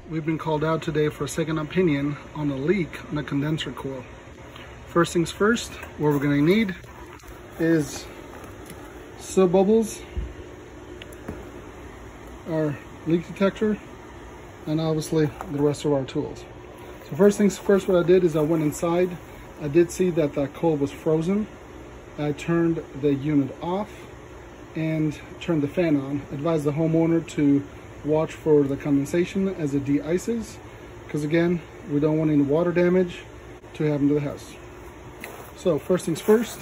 We've been called out today for a second opinion on a leak on a condenser coil. First things first, what we're going to need is soap bubbles, our leak detector, and obviously the rest of our tools. So first things first, what I did is I went inside. I did see that the coil was frozen. I turned the unit off and turned the fan on. Advised the homeowner to watch for the condensation as it de-ices, because again, we don't want any water damage to happen to the house. So first things first,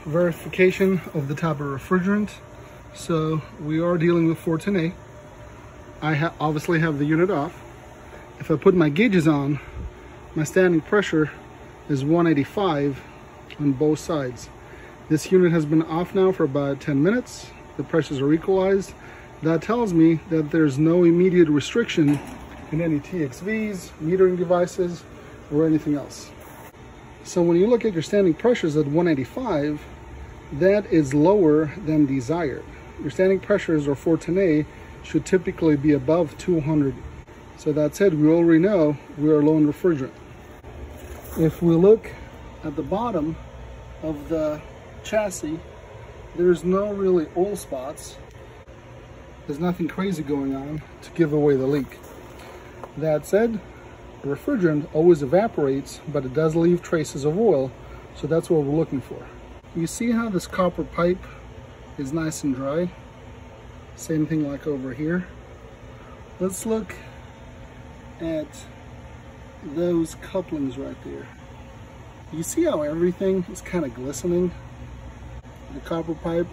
verification of the type of refrigerant. So we are dealing with 410A. I obviously have the unit off. If I put my gauges on, my standing pressure is 185 on both sides. This unit has been off now for about 10 minutes. The pressures are equalized. That tells me that there's no immediate restriction in any TXVs, metering devices, or anything else. So when you look at your standing pressures at 185, that is lower than desired. Your standing pressures, or 410A, should typically be above 200. So that said, we already know we are low in refrigerant. If we look at the bottom of the chassis, there's no really oil spots. There's nothing crazy going on to give away the leak. That said, the refrigerant always evaporates, but it does leave traces of oil, so that's what we're looking for. You see how this copper pipe is nice and dry? Same thing like over here. Let's look at those couplings right there. You see how everything is kind of glistening? The copper pipe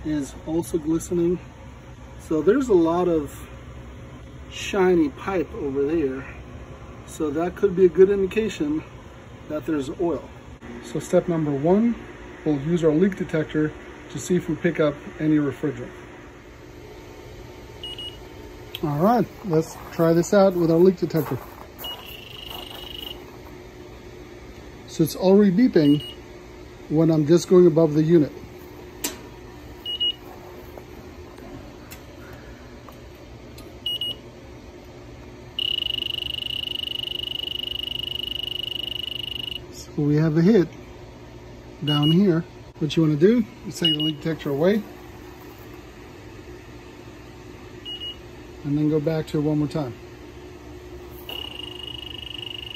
is also glistening. So there's a lot of shiny pipe over there. So that could be a good indication that there's oil. So step number one, we'll use our leak detector to see if we pick up any refrigerant. All right, let's try this out with our leak detector. So it's already beeping when I'm just going above the unit. So we have a hit down here. What you want to do is take the leak detector away and then go back to it one more time.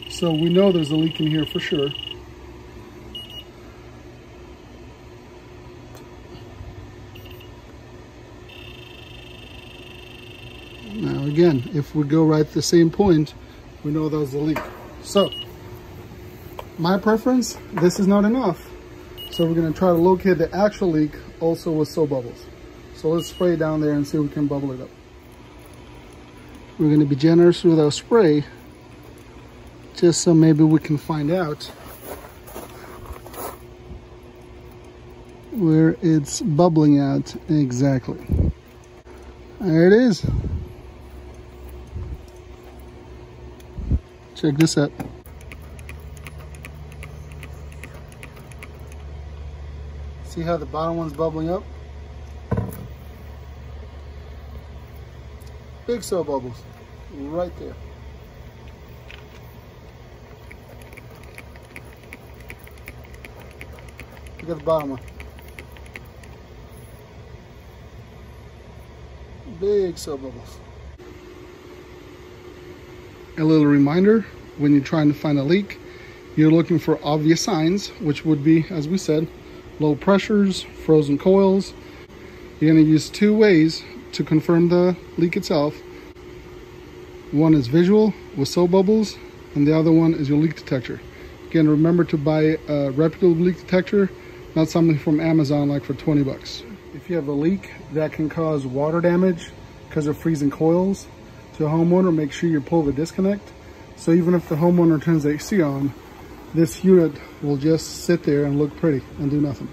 So we know there's a leak in here for sure. Now again, if we go right at the same point, we know there's a leak. So my preference, this is not enough. So we're going to try to locate the actual leak also with soap bubbles. So let's spray down there and see if we can bubble it up. We're going to be generous with our spray, just so maybe we can find out where it's bubbling at exactly. There it is. Check this out. See how the bottom one's bubbling up? Big soap bubbles right there. Look at the bottom one. Big soap bubbles. A little reminder, when you're trying to find a leak, you're looking for obvious signs, which would be, as we said, low pressures, frozen coils. You're going to use two ways to confirm the leak itself. One is visual with soap bubbles, and the other one is your leak detector. Again, remember to buy a reputable leak detector, not something from Amazon like for 20 bucks. If you have a leak that can cause water damage because of freezing coils to a homeowner, make sure you pull the disconnect. So even if the homeowner turns the AC on, this unit will just sit there and look pretty and do nothing.